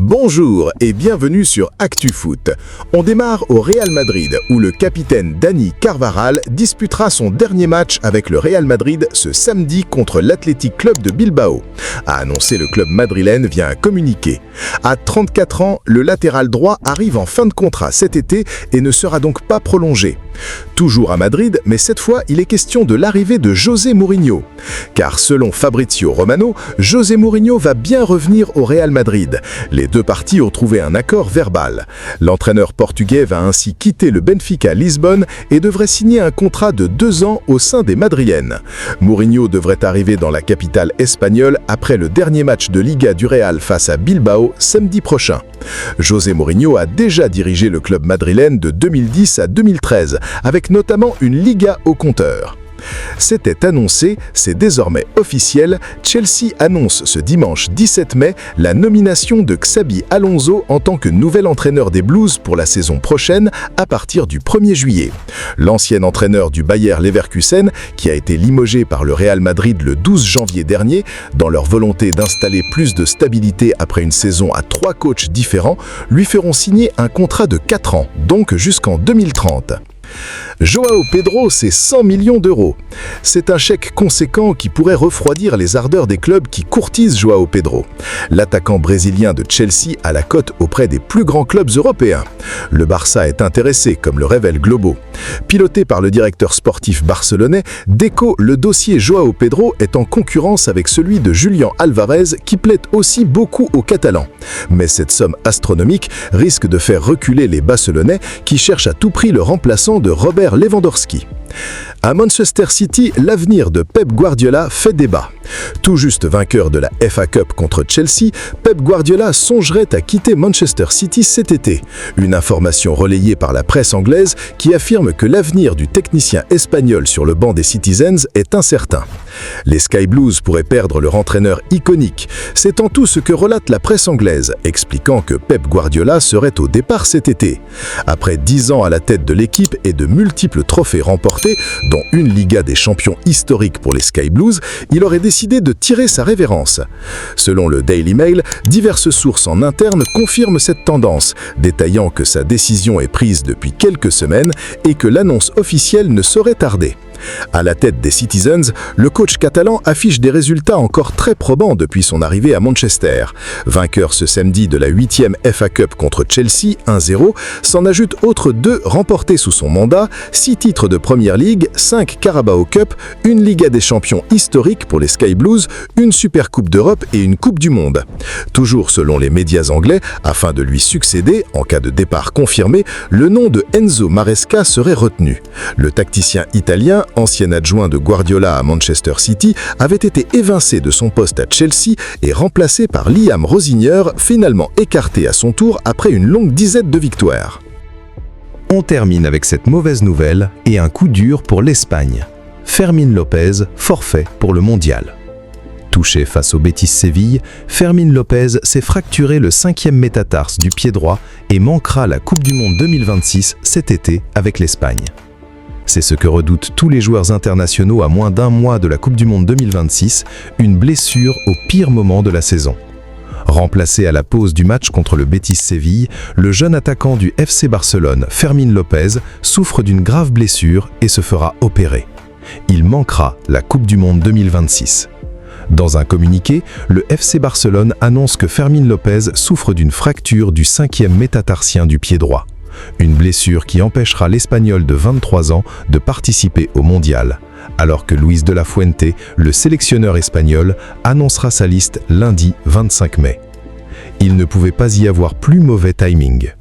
Bonjour et bienvenue sur ActuFoot. On démarre au Real Madrid où le capitaine Dani Carvajal disputera son dernier match avec le Real Madrid ce samedi contre l'Athletic Club de Bilbao, a annoncé le club madrilène via un communiqué. À 34 ans, le latéral droit arrive en fin de contrat cet été et ne sera donc pas prolongé. Toujours à Madrid, mais cette fois il est question de l'arrivée de José Mourinho. Car selon Fabrizio Romano, José Mourinho va bien revenir au Real Madrid. Les deux parties ont trouvé un accord verbal. L'entraîneur portugais va ainsi quitter le Benfica Lisbonne et devrait signer un contrat de 2 ans au sein des Madrilènes. Mourinho devrait arriver dans la capitale espagnole après le dernier match de Liga du Real face à Bilbao samedi prochain. José Mourinho a déjà dirigé le club madrilène de 2010 à 2013, avec notamment une Liga au compteur. C'était annoncé, c'est désormais officiel, Chelsea annonce ce dimanche 17 mai la nomination de Xabi Alonso en tant que nouvel entraîneur des Blues pour la saison prochaine à partir du 1er juillet. L'ancien entraîneur du Bayer Leverkusen, qui a été limogé par le Real Madrid le 12 janvier dernier, dans leur volonté d'installer plus de stabilité après une saison à 3 coachs différents, lui feront signer un contrat de 4 ans, donc jusqu'en 2030. João Pedro, c'est 100 millions d'euros. C'est un chèque conséquent qui pourrait refroidir les ardeurs des clubs qui courtisent João Pedro. L'attaquant brésilien de Chelsea a la cote auprès des plus grands clubs européens. Le Barça est intéressé, comme le révèle Globo. Piloté par le directeur sportif barcelonais, Deco, le dossier João Pedro est en concurrence avec celui de Julián Alvarez qui plaît aussi beaucoup aux Catalans. Mais cette somme astronomique risque de faire reculer les Barcelonais qui cherchent à tout prix le remplaçant de Robert Lewandowski. À Manchester City, l'avenir de Pep Guardiola fait débat. Tout juste vainqueur de la FA Cup contre Chelsea, Pep Guardiola songerait à quitter Manchester City cet été. Une information relayée par la presse anglaise qui affirme que l'avenir du technicien espagnol sur le banc des Citizens est incertain. Les Sky Blues pourraient perdre leur entraîneur iconique. C'est en tout ce que relate la presse anglaise, expliquant que Pep Guardiola serait au départ cet été. Après 10 ans à la tête de l'équipe et de multiples trophées remportés, dont une Liga des champions historique pour les Sky Blues, il aurait décidé de tirer sa révérence. Selon le Daily Mail, diverses sources en interne confirment cette tendance, détaillant que sa décision est prise depuis quelques semaines et que l'annonce officielle ne saurait tarder. À la tête des Citizens, le coach catalan affiche des résultats encore très probants depuis son arrivée à Manchester. Vainqueur ce samedi de la 8e FA Cup contre Chelsea, 1-0, s'en ajoutent autres 2 remportés sous son mandat, 6 titres de Premier League, 5 Carabao Cup, une Liga des champions historique pour les Sky Blues, une Super Coupe d'Europe et une Coupe du Monde. Toujours selon les médias anglais, afin de lui succéder, en cas de départ confirmé, le nom de Enzo Maresca serait retenu. Le tacticien italien, ancien adjoint de Guardiola à Manchester City, avait été évincé de son poste à Chelsea et remplacé par Liam Rosigneur, finalement écarté à son tour après une longue dizaine de victoires. On termine avec cette mauvaise nouvelle et un coup dur pour l'Espagne. Fermín López, forfait pour le mondial. Touché face au Betis Séville, Fermín López s'est fracturé le 5e métatarse du pied droit et manquera la Coupe du Monde 2026 cet été avec l'Espagne. C'est ce que redoutent tous les joueurs internationaux à moins d'1 mois de la Coupe du Monde 2026, une blessure au pire moment de la saison. Remplacé à la pause du match contre le Betis Séville, le jeune attaquant du FC Barcelone, Fermín López, souffre d'une grave blessure et se fera opérer. Il manquera la Coupe du Monde 2026. Dans un communiqué, le FC Barcelone annonce que Fermín López souffre d'une fracture du 5e métatarsien du pied droit. Une blessure qui empêchera l'Espagnol de 23 ans de participer au mondial, alors que Luis de la Fuente, le sélectionneur espagnol, annoncera sa liste lundi 25 mai. Il ne pouvait pas y avoir plus mauvais timing.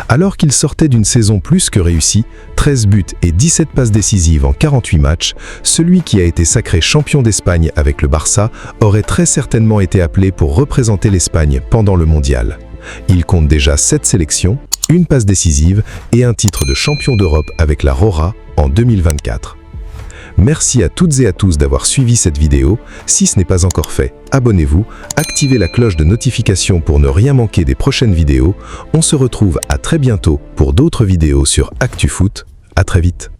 Alors qu'il sortait d'une saison plus que réussie, 13 buts et 17 passes décisives en 48 matchs, celui qui a été sacré champion d'Espagne avec le Barça aurait très certainement été appelé pour représenter l'Espagne pendant le mondial. Il compte déjà 7 sélections, une passe décisive et un titre de champion d'Europe avec la Rora en 2024. Merci à toutes et à tous d'avoir suivi cette vidéo. Si ce n'est pas encore fait, abonnez-vous, activez la cloche de notification pour ne rien manquer des prochaines vidéos. On se retrouve à très bientôt pour d'autres vidéos sur ActuFoot. À très vite.